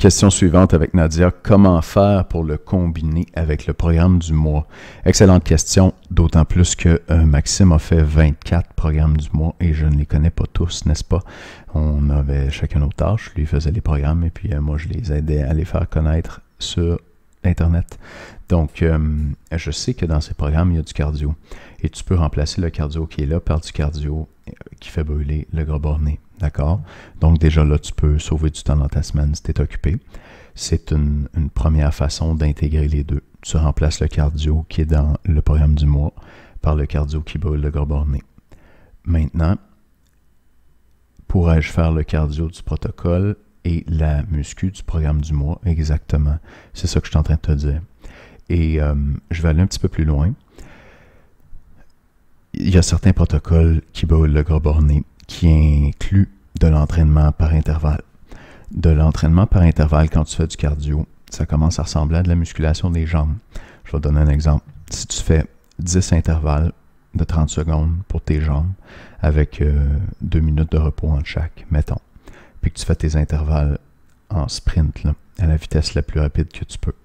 Question suivante avec Nadia. Comment faire pour le combiner avec le programme du mois? Excellente question, d'autant plus que Maxime a fait 24 programmes du mois et je ne les connais pas tous, n'est-ce pas? On avait chacun nos tâches, lui faisait les programmes et puis moi je les aidais à les faire connaître sur Internet. Donc, je sais que dans ces programmes, il y a du cardio et tu peux remplacer le cardio qui est là par du cardio qui fait brûler le gras borné. D'accord? Donc déjà là, tu peux sauver du temps dans ta semaine si tu es occupé. C'est une première façon d'intégrer les deux. Tu remplaces le cardio qui est dans le programme du mois par le cardio qui brûle le gras borné. Maintenant, pourrais-je faire le cardio du protocole et la muscu du programme du mois? Exactement. C'est ça que je suis en train de te dire. Et je vais aller un petit peu plus loin. Il y a certains protocoles qui brûlent le gras borné qui inclut de l'entraînement par intervalle. De l'entraînement par intervalle, quand tu fais du cardio, ça commence à ressembler à de la musculation des jambes. Je vais te donner un exemple. Si tu fais 10 intervalles de 30 secondes pour tes jambes, avec 2 minutes de repos entre chaque, mettons, puis que tu fais tes intervalles en sprint, là, à la vitesse la plus rapide que tu peux,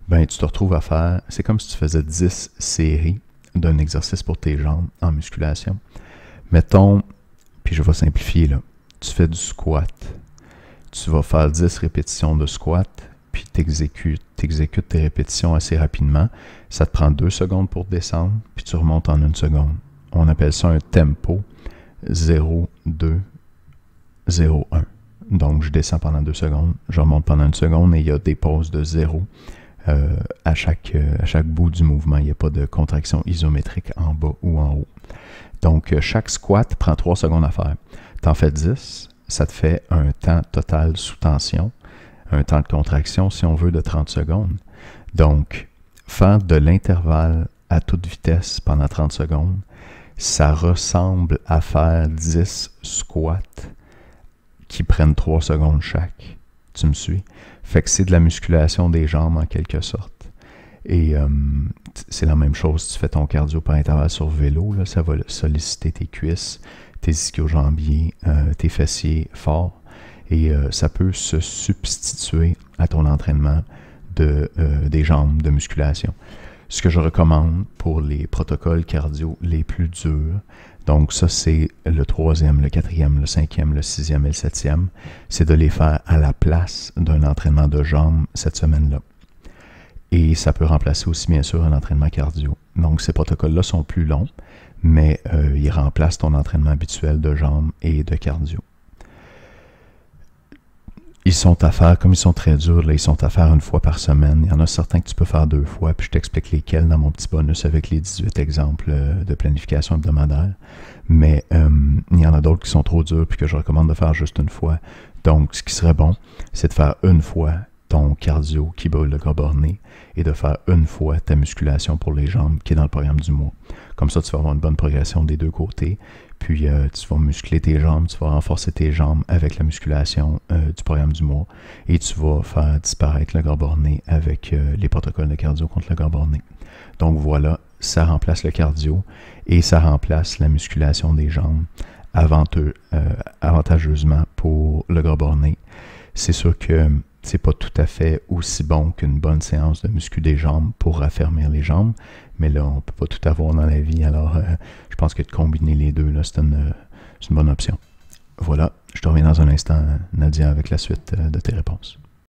ben tu te retrouves à faire, c'est comme si tu faisais 10 séries d'un exercice pour tes jambes en musculation. Mettons, puis je vais simplifier là, tu fais du squat, tu vas faire 10 répétitions de squat, puis tu exécutes tes répétitions assez rapidement. Ça te prend 2 secondes pour descendre, puis tu remontes en 1 seconde. On appelle ça un tempo 0, 2, 0, 1. Donc, je descends pendant 2 secondes, je remonte pendant 1 seconde et il y a des pauses de 0 à chaque bout du mouvement. Il n'y a pas de contraction isométrique en bas ou en haut. Donc, chaque squat prend 3 secondes à faire. Tu en fais 10, ça te fait un temps total sous tension, un temps de contraction, si on veut, de 30 secondes. Donc, faire de l'intervalle à toute vitesse pendant 30 secondes, ça ressemble à faire 10 squats qui prennent 3 secondes chaque. Tu me suis? Fait que c'est de la musculation des jambes en quelque sorte. Et c'est la même chose, tu fais ton cardio par intervalle sur vélo, là, ça va solliciter tes cuisses, tes ischio-jambiers, tes fessiers forts. Et ça peut se substituer à ton entraînement des jambes de musculation. Ce que je recommande pour les protocoles cardio les plus durs, donc ça c'est le 3e, le 4e, le 5e, le 6e et le 7e, c'est de les faire à la place d'un entraînement de jambes cette semaine-là. Et ça peut remplacer aussi bien sûr un entraînement cardio. Donc ces protocoles-là sont plus longs, mais ils remplacent ton entraînement habituel de jambes et de cardio. Ils sont à faire, comme ils sont très durs, là, ils sont à faire 1 fois par semaine. Il y en a certains que tu peux faire 2 fois, puis je t'explique lesquels dans mon petit bonus avec les 18 exemples de planification hebdomadaire. Mais il y en a d'autres qui sont trop durs, puis que je recommande de faire juste 1 fois. Donc, ce qui serait bon, c'est de faire 1 fois ton cardio qui brûle le gras borné et de faire 1 fois ta musculation pour les jambes qui est dans le programme du mois. Comme ça, tu vas avoir une bonne progression des 2 côtés. Puis tu vas muscler tes jambes, tu vas renforcer tes jambes avec la musculation du programme du mois et tu vas faire disparaître le gras borné avec les protocoles de cardio contre le gras borné. Donc voilà, ça remplace le cardio et ça remplace la musculation des jambes avantageusement pour le gras borné. C'est sûr que c'est pas tout à fait aussi bon qu'une bonne séance de muscu des jambes pour raffermir les jambes, mais là, on peut pas tout avoir dans la vie, alors je pense que de combiner les deux, là, c'est une bonne option. Voilà, je te reviens dans un instant, Nadia, avec la suite de tes réponses.